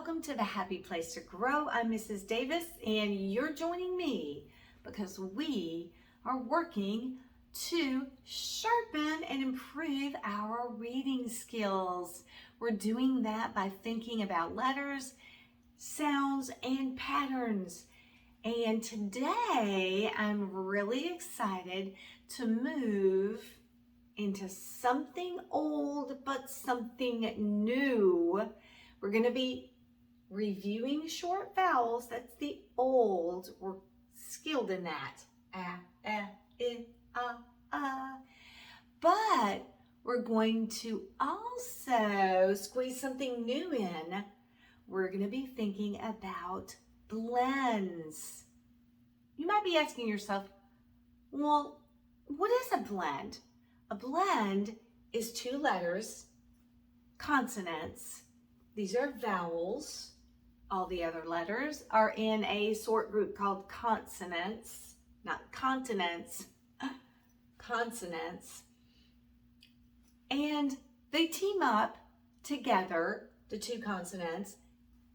welcome to the Happy Place to Grow. I'm Mrs. Davis, and you're joining me because we are working to sharpen and improve our reading skills. We're doing that by thinking about letters, sounds, and patterns. And today, I'm really excited to move into something old, but something new. We're going to be reviewing short vowels. That's the old. We're skilled in that. But we're going to also squeeze something new in. We're going to be thinking about blends. You might be asking yourself, well, what is a blend? A blend is two letters, consonants. These are vowels. All the other letters are in a sort group called consonants, not continents, consonants. And they team up together, the two consonants.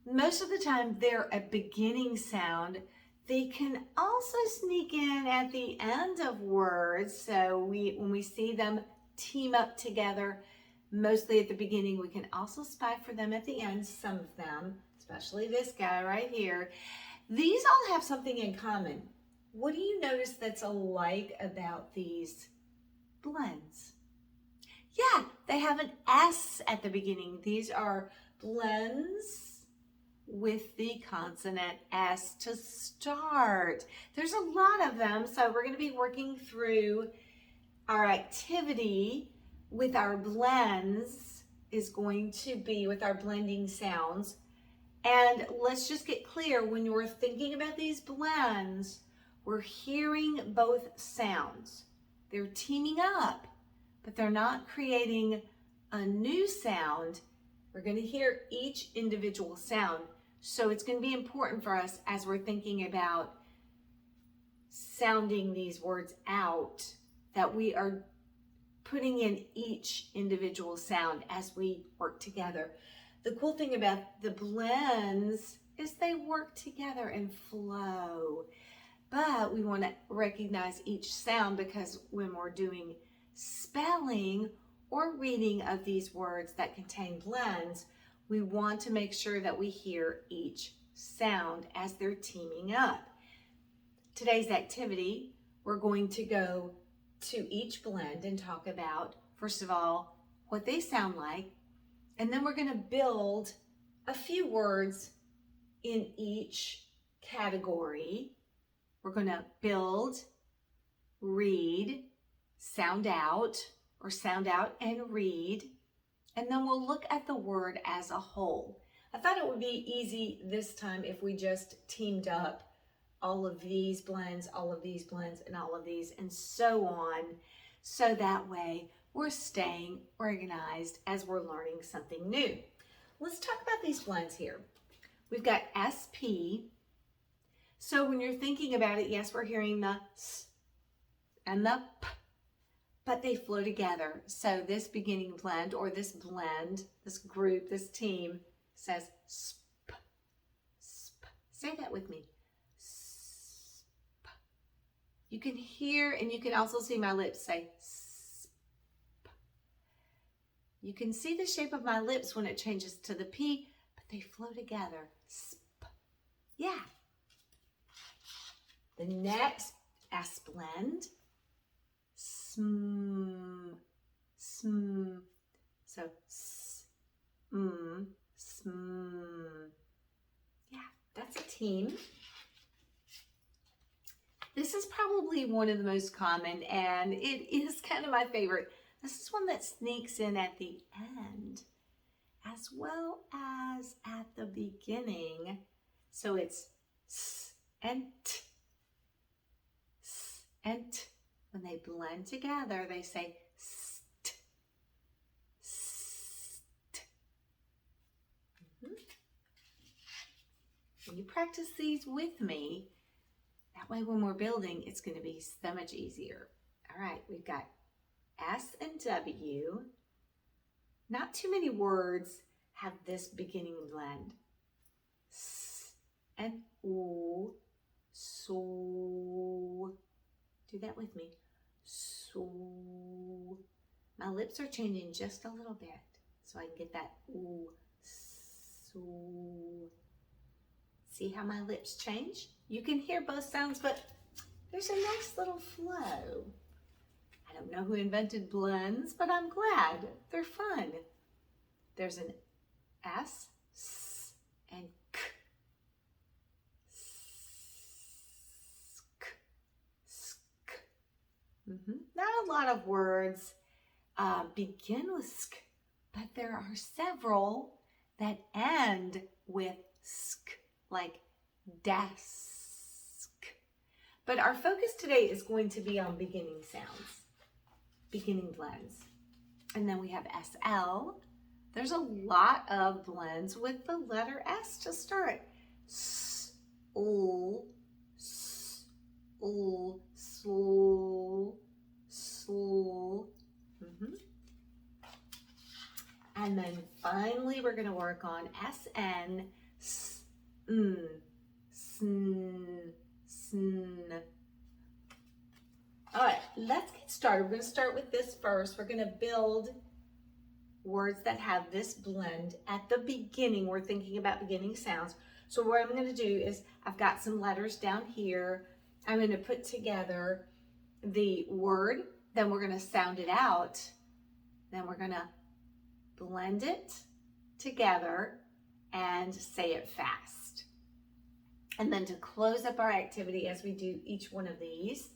Most of the time, they're a beginning sound. They can also sneak in at the end of words. So when we see them team up together, mostly at the beginning, we can also spy for them at the end, some of them, especially this guy right here. These all have something in common. What do you notice that's alike about these blends? Yeah, they have an S at the beginning. These are blends with the consonant S to start. There's a lot of them, so we're going to be working through our activity with our blends is going to be with our blending sounds. And let's just get clear, when we're thinking about these blends, we're hearing both sounds. They're teaming up, but they're not creating a new sound. We're going to hear each individual sound. So it's going to be important for us as we're thinking about sounding these words out, that we are putting in each individual sound as we work together. The cool thing about the blends is they work together and flow. But we want to recognize each sound, because when we're doing spelling or reading of these words that contain blends, we want to make sure that we hear each sound as they're teaming up. Today's activity, we're going to go to each blend and talk about, first of all, what they sound like, and then we're going to build a few words in each category. We're going to build, read, sound out, or sound out and read, and then we'll look at the word as a whole. I thought it would be easy this time if we just teamed up all of these blends, all of these blends, and all of these, and so on. So that way we're staying organized as we're learning something new. Let's talk about these blends here. We've got SP. So when you're thinking about it, yes, we're hearing the S and the P, but they flow together. So this beginning blend, or this blend, this group, this team says sp, sp. Say that with me. Sp. You can hear, and you can also see my lips say sp. You can see the shape of my lips when it changes to the P, but they flow together. Sp. Yeah. The next S blend, sm, sm. So sm, sm. Yeah, that's a team. This is probably one of the most common, and it is kind of my favorite. This is one that sneaks in at the end as well as at the beginning. So it's s and t. S and t. When they blend together, they say st, st. When you practice these with me, that way when we're building, it's going to be so much easier. All right, we've got S and W. Not too many words have this beginning blend. S, and oo, so. Do that with me. So. My lips are changing just a little bit so I can get that oo, so. See how my lips change? You can hear both sounds, but there's a nice little flow. I don't know who invented blends, but I'm glad. They're fun. There's an S, S, and K. Sk, sk. Not a lot of words begin with sk, but there are several that end with sk, like desk. But our focus today is going to be on beginning sounds, beginning blends. And then we have SL. There's a lot of blends with the letter S to start. S, L, S, L, sl, sl. And then finally, we're going to work on SN, S, N, sn, sn. All right, let's get started. We're going to start with this first. We're going to build words that have this blend at the beginning. We're thinking about beginning sounds. So what I'm going to do is I've got some letters down here. I'm going to put together the word, then we're going to sound it out. Then we're going to blend it together and say it fast. And then to close up our activity as we do each one of these,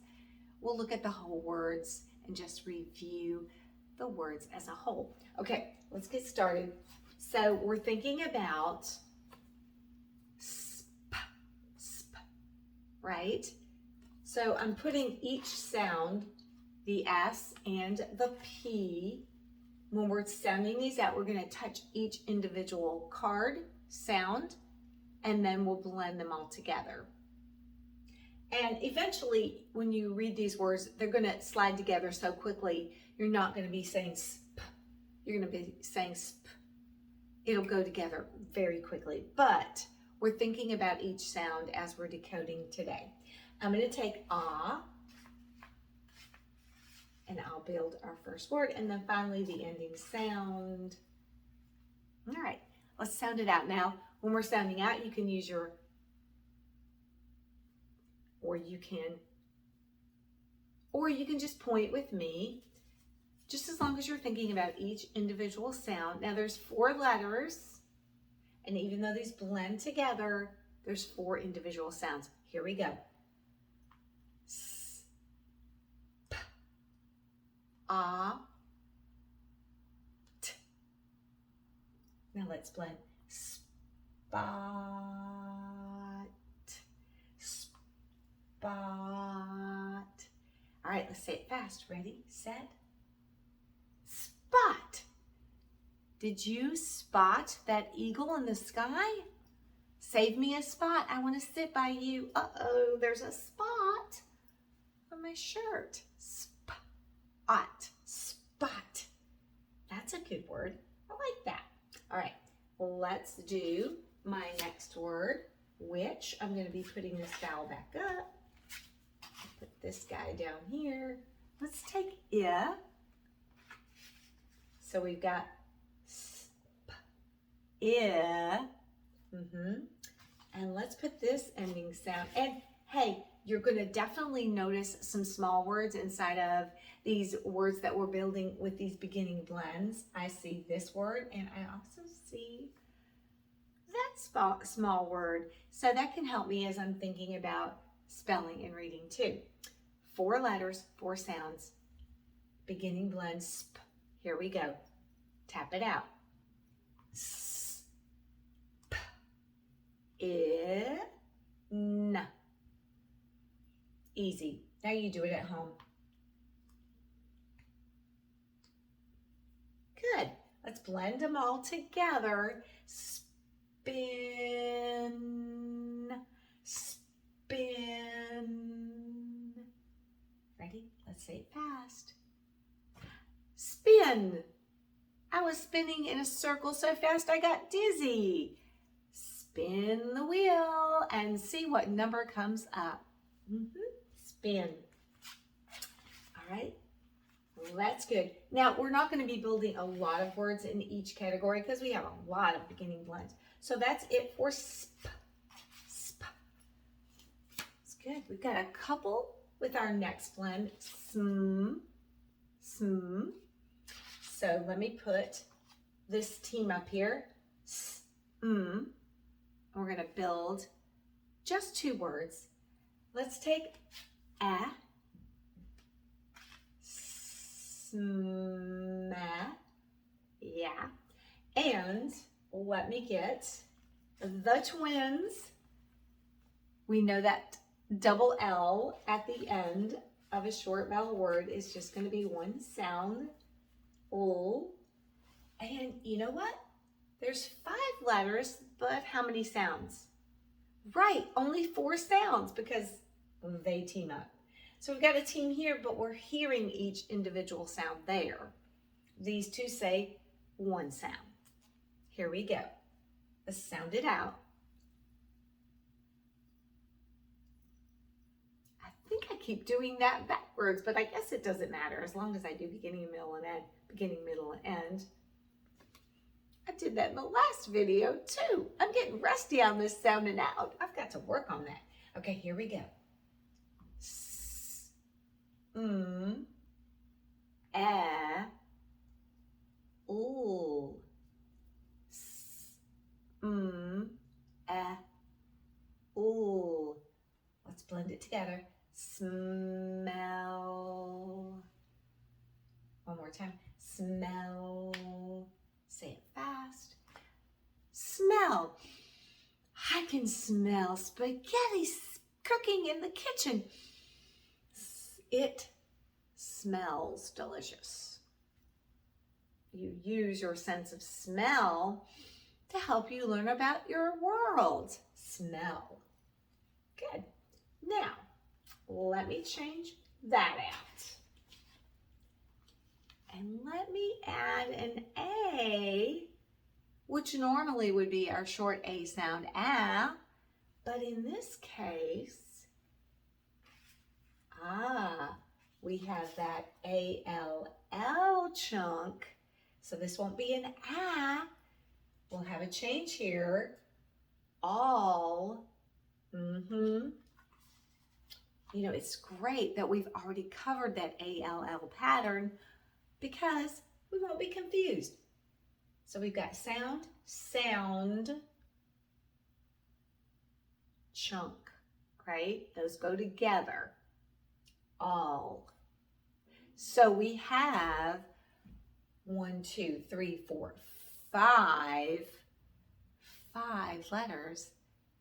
we'll look at the whole words and just review the words as a whole. Okay, let's get started. So we're thinking about sp, sp, right? So I'm putting each sound, the S and the P. When we're sounding these out, we're going to touch each individual card sound, and then we'll blend them all together. And eventually, when you read these words, they're going to slide together so quickly, you're not going to be saying sp. You're going to be saying sp. It'll go together very quickly. But we're thinking about each sound as we're decoding today. I'm going to take ah, and I'll build our first word, and then finally the ending sound. All right, let's sound it out. Now, when we're sounding out, you can use your, or you can just point with me, just as long as you're thinking about each individual sound. Now, there's 4 letters, and even though these blend together, there's 4 individual sounds. Here we go. Ah, t. Now let's blend. Spot, spot. All right, let's say it fast. Ready, set, spot. Did you spot that eagle in the sky? Save me a spot. I want to sit by you. Uh-oh, there's a spot on my shirt. Spot, spot. That's a good word. I like that. All right, let's do my next word, which I'm going to be putting this vowel back up. Put this guy down here. Let's take I. So we've got sp, I. And let's put this ending sound. And hey, you're going to definitely notice some small words inside of these words that we're building with these beginning blends. I see this word, and I also see that small word. So that can help me as I'm thinking about spelling and reading too. 4 letters, 4 sounds. Beginning blend, sp. Here we go. Tap it out. S, p, I, n. Easy. Now you do it at home. Good. Let's blend them all together. Spin, spin. Ready? Let's say it fast. Spin. I was spinning in a circle so fast I got dizzy. Spin. spin the wheel and see what number comes up. Spin. All right, well, that's good. Now, we're not going to be building a lot of words in each category because we have a lot of beginning blends. So that's it for sp. Sp. It's good. We've got a couple with our next blend, sm, sm. So let me put this team up here, sm. We're going to build just two words. Let's take a, sma, yeah. And let me get the twins. We know that double L at the end of a short vowel word is just going to be one sound, L. And you know what? There's 5 letters, but how many sounds? Right, only 4 sounds because they team up. So we've got a team here, but we're hearing each individual sound there. These two say one sound. Here we go. Let's sound it out. I think I keep doing that backwards, but I guess it doesn't matter as long as I do beginning, middle, and end. Beginning, middle, and end. I did that in the last video too. I'm getting rusty on this sounding out. I've got to work on that. Okay, here we go. S, m, a, ooh. S, m, a, ooh. Let's blend it together. Smell. One more time. Smell. Say it fast. Smell. I can smell spaghetti cooking in the kitchen. It smells delicious. You use your sense of smell to help you learn about your world. Smell. Good. Now, let me change that out. And let me add an A, which normally would be our short A sound, ah, but in this case, we have that A-L-L chunk, so this won't be an ah. We'll have a change here, all, You know, it's great that we've already covered that A-L-L pattern because we won't be confused. So we've got sound, sound, chunk, right? Those go together, all. So we have 1, 2, 3, 4, 5 letters,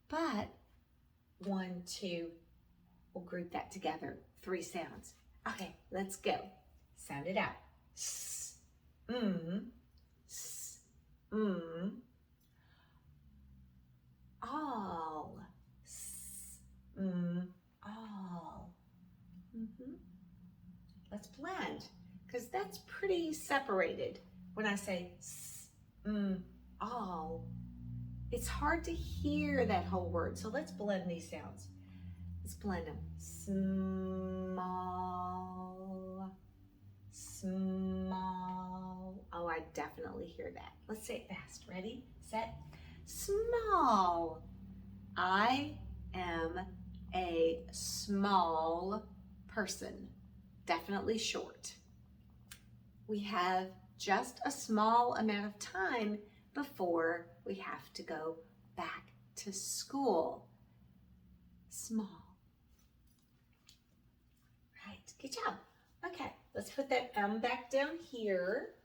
but 1, 2, we'll group that together, 3 sounds. Okay, let's go. Sound it out. S, s, all, s, all. Let's blend, because that's pretty separated. When I say s, all, it's hard to hear that whole word. So let's blend these sounds. Let's blend them. Small, small. Oh, I definitely hear that. Let's say it fast. Ready, set, small. I am a small person. Definitely short. We have just a small amount of time before we have to go back to school. Small. Right, good job. Okay, let's put that M back down here.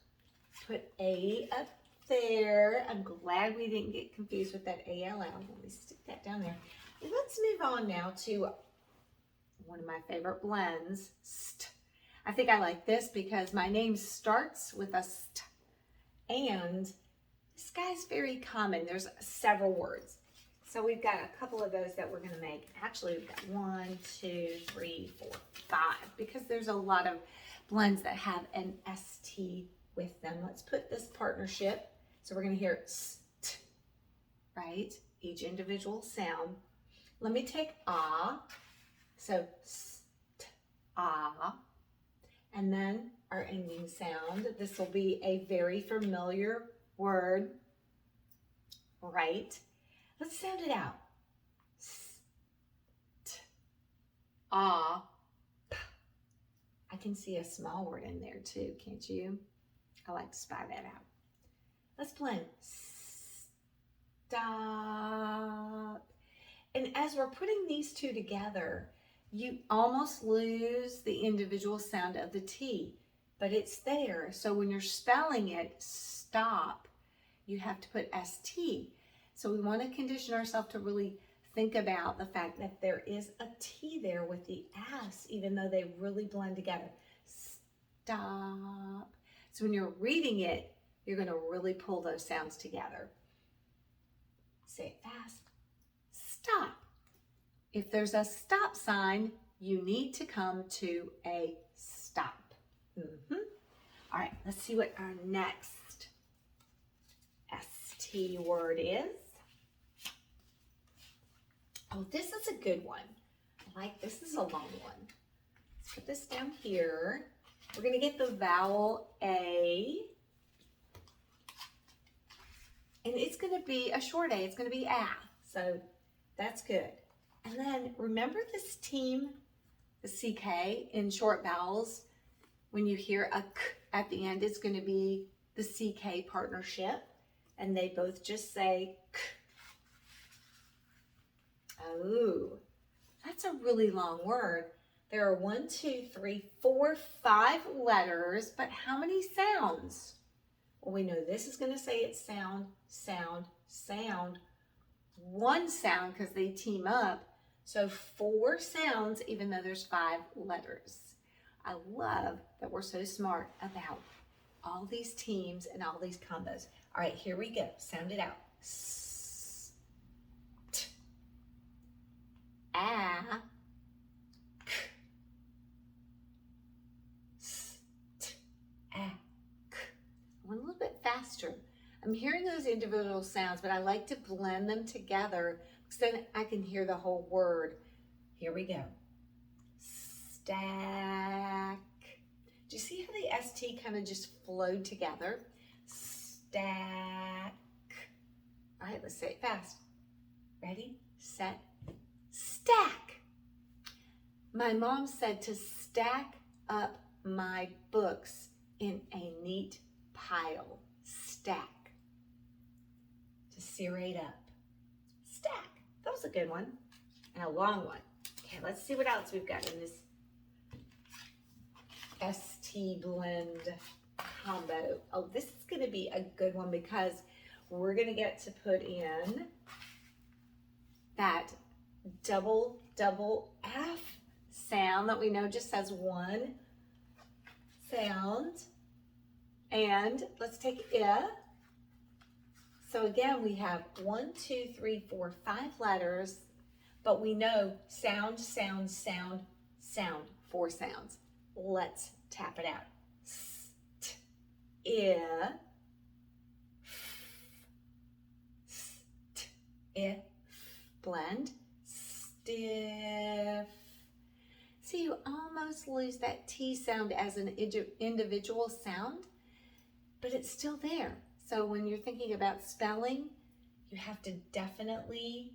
Put A up there. I'm glad we didn't get confused with that ALL. Let me stick that down there. Let's move on now to one of my favorite blends, st. I think I like this because my name starts with a st, and this guy's very common. There's several words. So we've got a couple of those that we're going to make. Actually, we've got 1, 2, 3, 4, 5, because there's a lot of blends that have an ST with them. Let's put this partnership. So we're going to hear st, right? each individual sound. Let me take ah, so st, ah, and then our ending sound. This will be a very familiar word, right? Let's sound it out. St, ah, p. I can see a small word in there too, can't you? I like to spy that out. Let's blend. Stop. And as we're putting these two together, you almost lose the individual sound of the T, but it's there. So when you're spelling it, stop, you have to put ST. So we want to condition ourselves to really think about the fact that there is a T there with the S, even though they really blend together. Stop. So when you're reading it, you're going to really pull those sounds together. Say it fast. Stop. If there's a stop sign, you need to come to a stop. All right, let's see what our next ST word is. Oh, this is a good one. This is a long one. Let's put this down here. We're going to get the vowel A. And it's going to be a short A. It's going to be A. So that's good. And then remember this team, the CK in short vowels. When you hear a K at the end, it's going to be the CK partnership. And they both just say K. Oh, that's a really long word. There are 1, 2, 3, 4, 5 letters, but how many sounds? Well, we know this is going to say it's sound, sound, sound. One sound because they team up. So 4 sounds, even though there's 5 letters. I love that we're so smart about all these teams and all these combos. All right, here we go. Sound it out. S, t, a, k, s, t, a, k. I went a little bit faster. I'm hearing those individual sounds, but I like to blend them together because then I can hear the whole word. Here we go. Stack. Do you see how the ST kind of just flowed together? Stack. All right, let's say it fast. Ready, set, stack. My mom said to stack up my books in a neat pile. Stack. To serrate up. Stack. That was a good one. And a long one. Okay, let's see what else we've got in this ST blend combo. Oh, this is going to be a good one because we're going to get to put in that double F sound that we know just has one sound. And let's take I. So again, we have 1, 2, 3, 4, 5 letters, but we know sound, sound, sound, sound, 4 sounds. Let's tap it out. St, I, st, I, blend, stiff. See, you almost lose that T sound as an individual sound, but it's still there. So when you're thinking about spelling, you have to definitely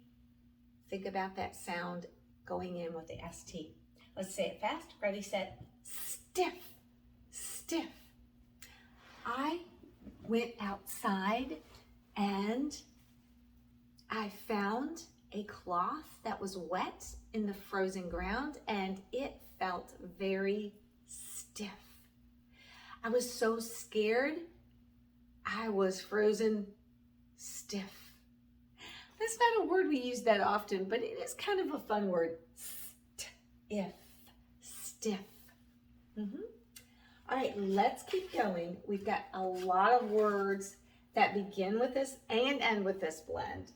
think about that sound going in with the ST. Let's say it fast. Ready, set, stiff, stiff. I went outside and I found a cloth that was wet in the frozen ground and it felt very stiff. I was so scared. I was frozen stiff. That's not a word we use that often, but it is kind of a fun word. Stiff, stiff. All right, let's keep going. We've got a lot of words that begin with this and end with this blend.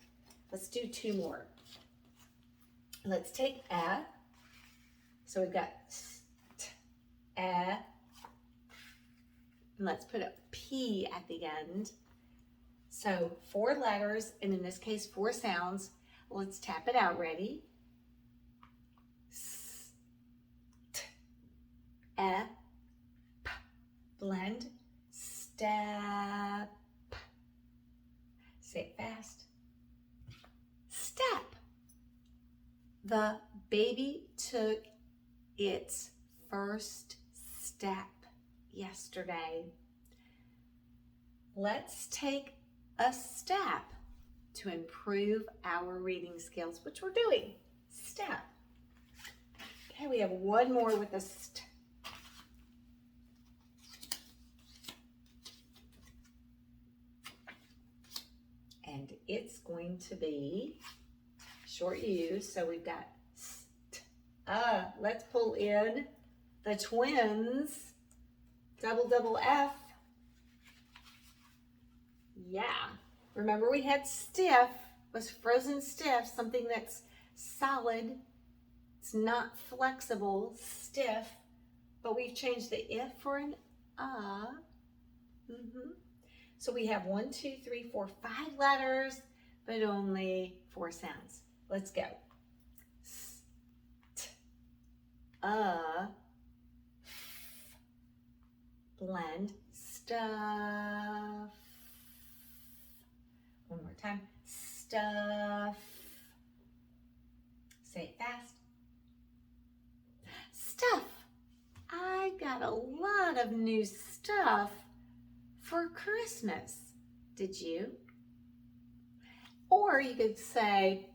Let's do 2 more. Let's take a. So we've got st, a. And let's put a P at the end. So 4 letters, and in this case, 4 sounds. Let's tap it out. Ready? S, t, e, p. Blend. Step. Say it fast. Step. The baby took its first step yesterday. Let's take a step to improve our reading skills, which we're doing. Step. Okay, we have one more with a st. And it's going to be short U, so we've got st. Let's pull in the twins. Double F. Yeah. Remember we had stiff, was frozen stiff, something that's solid. It's not flexible, stiff, but we've changed the if for an So we have 1, 2, 3, 4, 5 letters, but only 4 sounds. Let's go. S, t, f. Blend, stuff. One more time. Stuff. Say it fast. Stuff. I got a lot of new stuff for Christmas. Did you? Or you could say,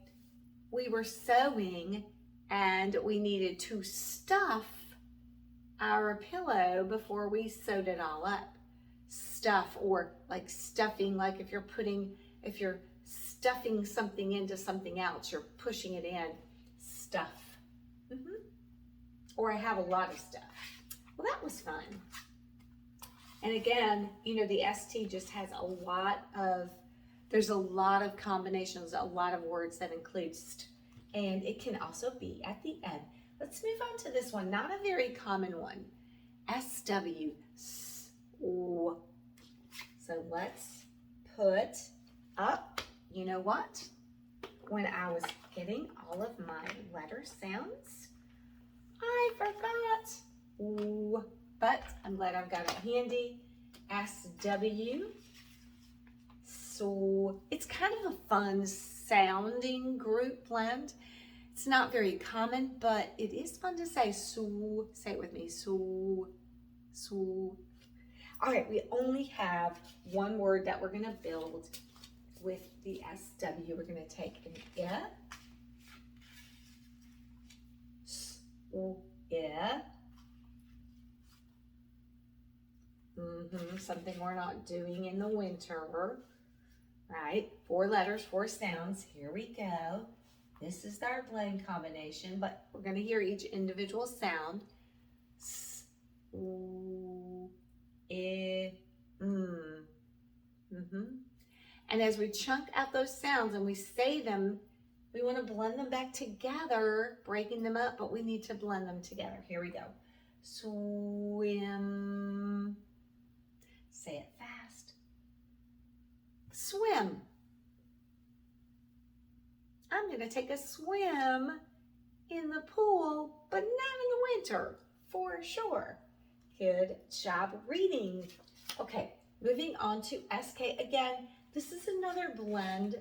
we were sewing and we needed to stuff our pillow before we sewed it all up. Stuff, or like stuffing, like if you're stuffing something into something else, you're pushing it in. Stuff. Or I have a lot of stuff. Well, that was fun. And again, you know, the ST just has there's a lot of combinations, a lot of words that include st, and it can also be at the end. Let's move on to this one, not a very common one. SW, so let's put up, you know what? When I was getting all of my letter sounds, I forgot. But I'm glad I've got it handy. SW. So it's kind of a fun sounding group blend. It's not very common, but it is fun to say. So, say it with me. So. All right, we only have one word that we're gonna build with the SW. We're gonna take an I, S, I. Something we're not doing in the winter, right? 4 letters, 4 sounds. Here we go. This is our blend combination, but we're going to hear each individual sound. S, U, I, And as we chunk out those sounds and we say them, we want to blend them back together, breaking them up, but we need to blend them together. Here we go. Swim. Say it fast. Swim. I'm going to take a swim in the pool, but not in the winter, for sure. Good job reading. Okay, moving on to SK. Again, this is another blend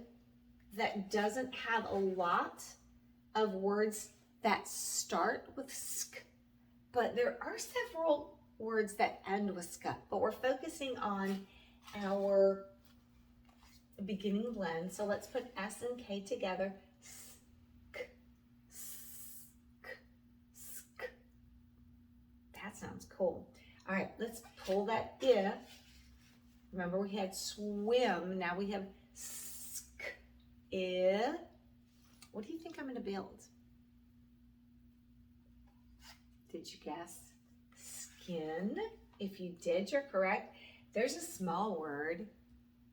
that doesn't have a lot of words that start with sk, but there are several words that end with sk, but we're focusing on our beginning blend. So let's put S and K together. Sk, sk, sk. That sounds cool. All right, let's pull that I. Remember we had swim, now we have sk, I. What do you think I'm going to build? Did you guess? Skin. If you did, you're correct. There's a small word,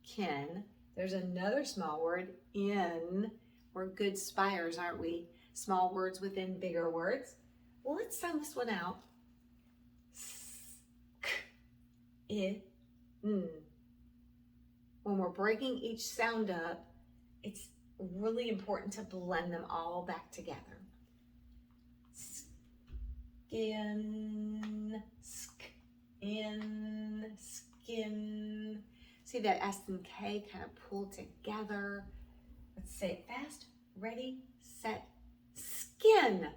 kin. There's another small word, in. We're good spires, aren't we? Small words within bigger words. Well, let's sound this one out. Sk, I, n. when we're breaking each sound up, it's really important to blend them all back together. Skin, skin, skin. See that S and K kind of pull together. Let's say it fast. Ready, set, skin.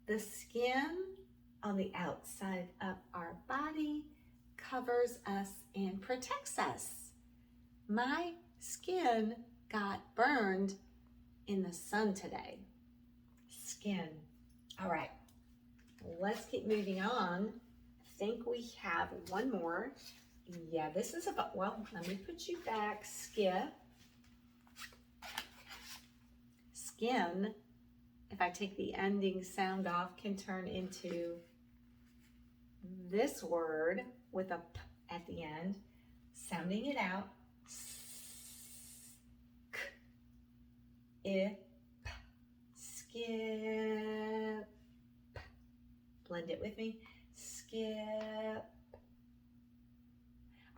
The skin on the outside of our body covers us and protects us. My skin got burned in the sun today. Skin. All right, let's keep moving on. I think we have one more. Yeah, this is about, well, let me put you back. Skip. Skin, if I take the ending sound off, can turn into this word with a p at the end. Sounding it out. Skip. Skip. Blend it with me. Skip.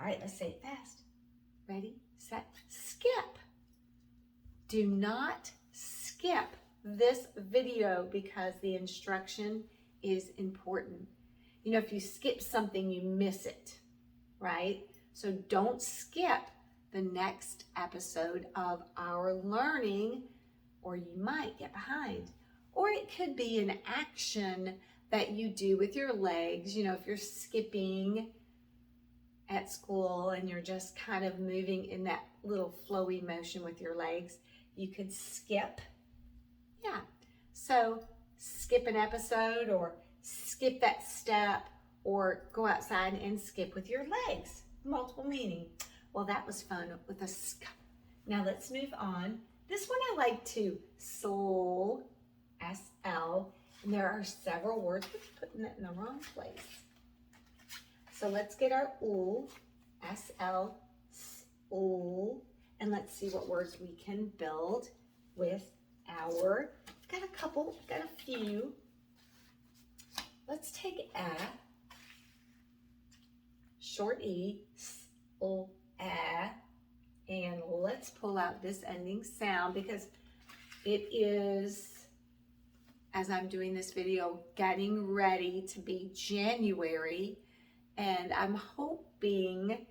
All right, let's say it fast. Ready, set, skip. Do not skip this video because the instruction is important. You know, if you skip something, you miss it, right? So don't skip the next episode of our learning, or you might get behind. Or it could be an action that you do with your legs. You know, if you're skipping at school and you're just kind of moving in that little flowy motion with your legs, you could skip. Yeah, so skip an episode or skip that step or go outside and skip with your legs. Multiple meaning. Well, that was fun with a sk. Now let's move on. This one I like to SL, S-L, and there are several words. We're putting it in the wrong place. So let's get our OO, S-L, S-O, and let's see what words we can build with our, got a couple, got a few. Let's take a, short E, S-O, a, and let's pull out this ending sound because it is, as I'm doing this video, getting ready to be January. And I'm hoping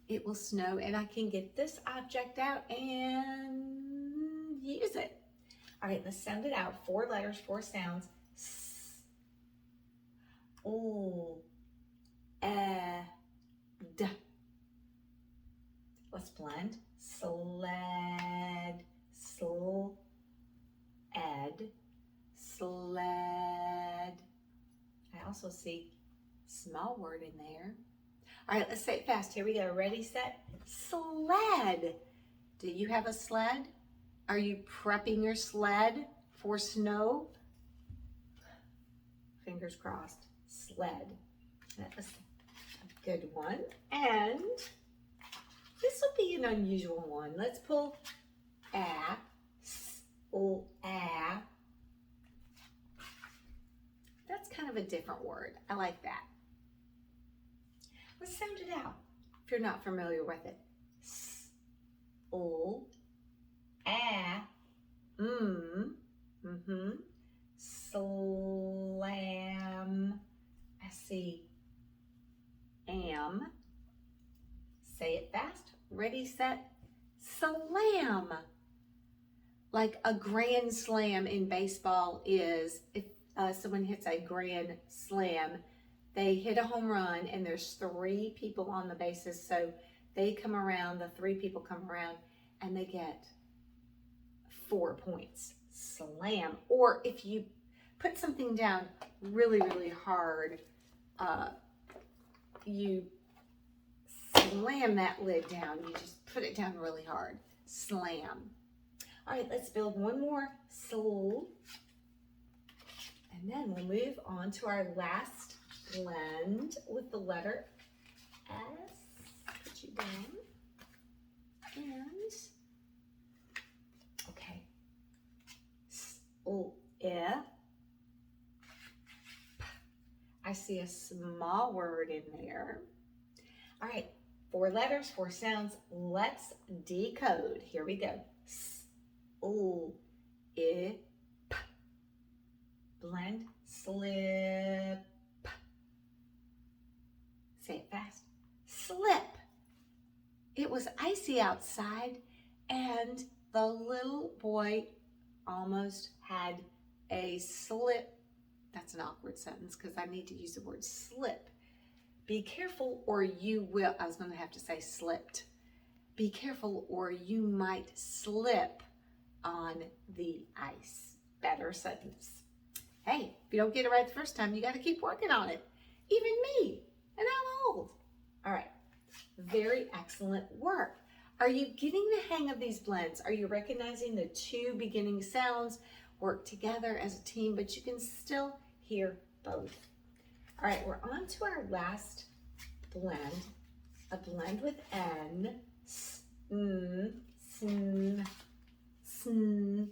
it will snow and I can get this object out and use it. All right, let's sound it out. 4 letters, 4 sounds. S, O, D. Let's blend. Sled, ed, sled. I also see small word in there. All right, let's say it fast. Here we go. Ready, set, sled. Do you have a sled? Are you prepping your sled for snow? Fingers crossed. Sled. That was a good one. And this will be an unusual one. Let's pull a, s, o, a. That's kind of a different word. I like that. Let's sound it out if you're not familiar with it. S, o, a, slam. I see am. Say it fast. Ready, set, slam. Like a grand slam in baseball is if someone hits a grand slam, they hit a home run and there's 3 people on the bases. So they come around, the 3 people come around and they get 4 points. Slam. Or if you put something down really, really hard, you slam that lid down. You just put it down really hard. Slam. All right, let's build one more soul. And then we'll move on to our last blend with the letter S. Put you down. And, okay. S-O, I see a small word in there. All right, 4 letters, 4 sounds. Let's decode. Here we go. S, L, I, P. Blend, slip. Say it fast. Slip. It was icy outside, and the little boy almost had a slip. That's an awkward sentence because I need to use the word slip. Be careful or you will, I was going to have to say slipped. Be careful or you might slip on the ice. Better sentence. Hey, if you don't get it right the first time, you got to keep working on it. Even me, and I'm old. All right, very excellent work. Are you getting the hang of these blends? Are you recognizing the 2 beginning sounds work together as a team, but you can still hear both? All right, we're on to our last blend, a blend with N, sn, sn, sn.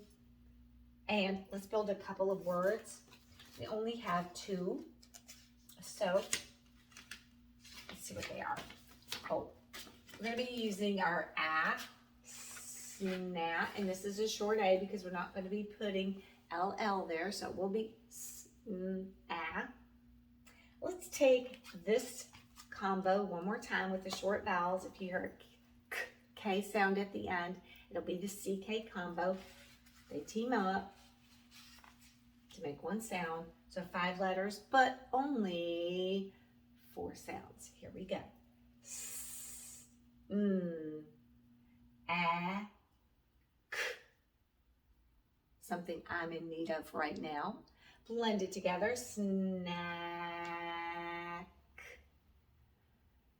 And let's build a couple of words. We only have 2, so let's see what they are. Oh, we're going to be using our a, snap, and this is a short a because we're not going to be putting ll there, so it will be a. Let's take this combo one more time with the short vowels. If you heard K sound at the end, it'll be the CK combo. They team up to make one sound. So 5 letters, but only 4 sounds. Here we go. S, a, k. Something I'm in need of right now. Blend it together. Snack.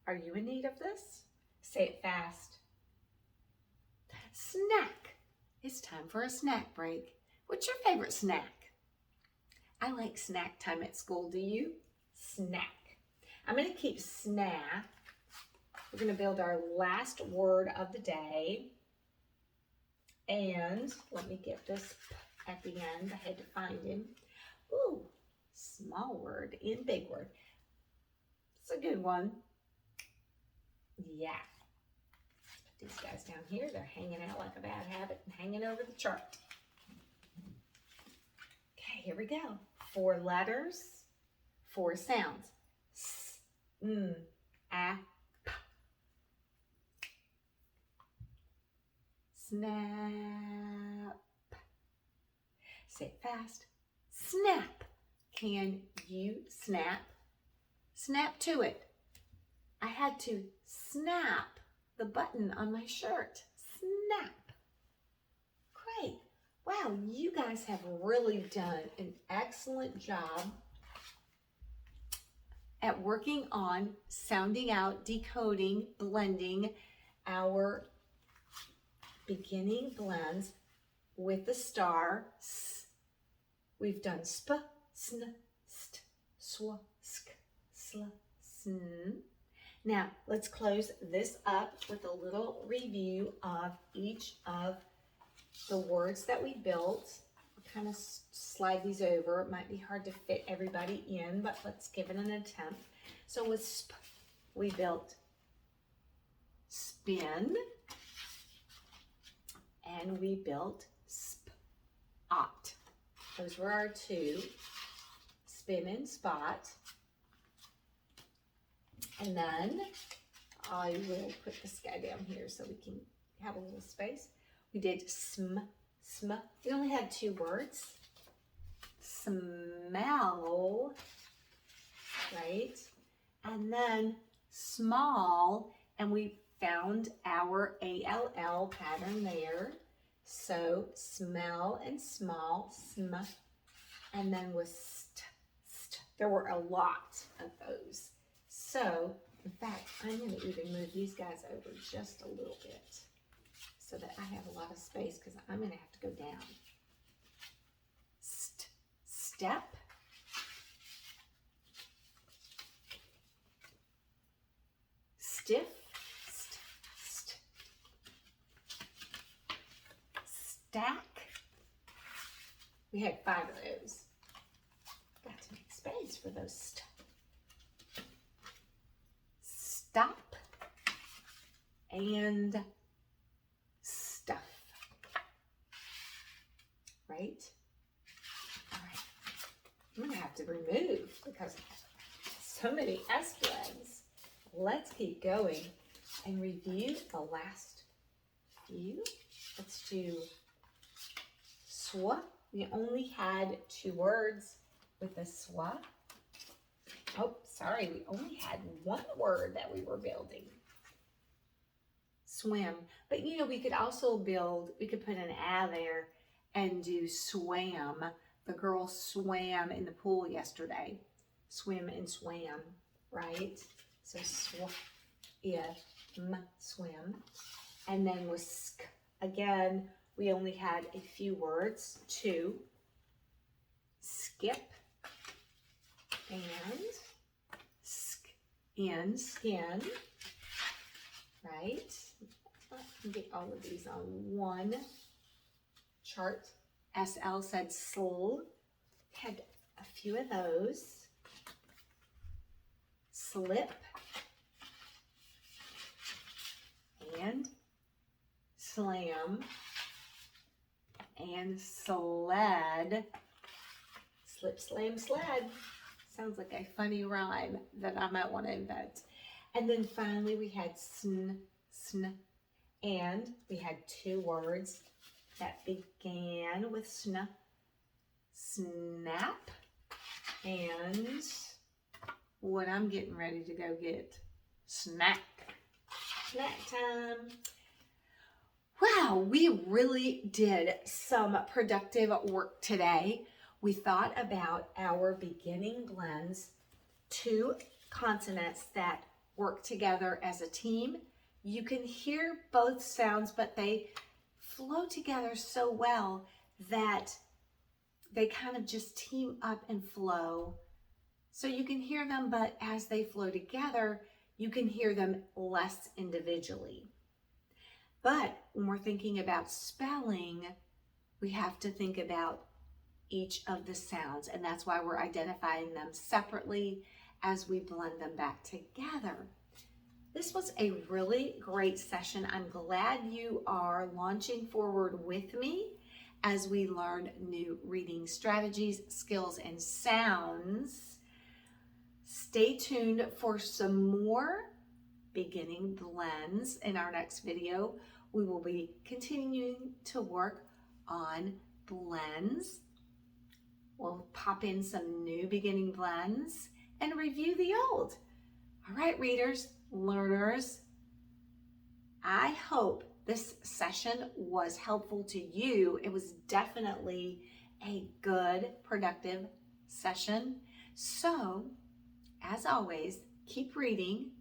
Are you in need of this? Say it fast. Snack. It's time for a snack break. What's your favorite snack? I like snack time at school. Do you? Snack. I'm going to keep snack. We're going to build our last word of the day. And let me get this at the end. I had to find him. Ooh, small word in big word. It's a good one. Yeah. Put these guys down here. They're hanging out like a bad habit and hanging over the chart. Okay, here we go. 4 letters, 4 sounds. S, a, p. Snap. Say it fast. Snap. Can you snap? Snap to it. I had to snap the button on my shirt. Snap. Great. Wow, you guys have really done an excellent job at working on sounding out, decoding, blending our beginning blends with the star. S. We've done sp, sn, st, sw, sk, sl, sn. Now, let's close this up with a little review of each of the words that we built. I'll kind of slide these over. It might be hard to fit everybody in, but let's give it an attempt. So with sp, we built spin, and we built spot. Those were our 2, spin and spot. And then I will put this guy down here so we can have a little space. We did sm. We only had 2 words. Smell, right? And then small, and we found our ALL pattern there. So smell and small, sm. And then with st. There were a lot of those. So, in fact, I'm going to even move these guys over just a little bit so that I have a lot of space because I'm going to have to go down. Step. Stiff. Stack. We had 5 of those. Got to make space for those. Stop. and stuff. Right? All right. I'm going to have to remove because so many S blends. Let's keep going and review the last few. Let's do swa. We only had 2 words with the swa. Oh, sorry, we only had 1 word that we were building. Swim. But you know, we could also build, we could put an a there and do swam. The girls swam in the pool yesterday. Swim and swam, right? So swim. And then with sk, again, we only had a few words, 2. Skip and skin, right? I can get all of these on one chart. SL said sl, had a few of those. Slip and slam and sled. Slip, slam, sled. Sounds like a funny rhyme that I might want to invent. And then finally we had sn, and we had 2 words that began with sn. Snap and what I'm getting ready to go get, snack. Snack time. Wow, we really did some productive work today. We thought about our beginning blends, 2 consonants that work together as a team. You can hear both sounds, but they flow together so well that they kind of just team up and flow. So you can hear them, but as they flow together, you can hear them less individually. But when we're thinking about spelling, we have to think about each of the sounds, and that's why we're identifying them separately as we blend them back together. This was a really great session. I'm glad you are launching forward with me as we learn new reading strategies, skills, and sounds. Stay tuned for some more beginning blends in our next video. We will be continuing to work on blends. We'll pop in some new beginning blends and review the old. All right, readers, learners, I hope this session was helpful to you. It was definitely a good, productive session. So, as always, keep reading,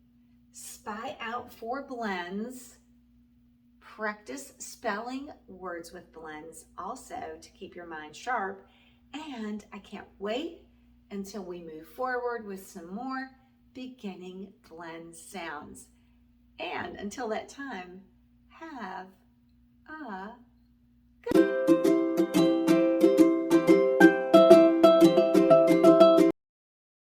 spy out for blends, practice spelling words with blends also to keep your mind sharp. And I can't wait until we move forward with some more beginning blend sounds. And until that time, have a good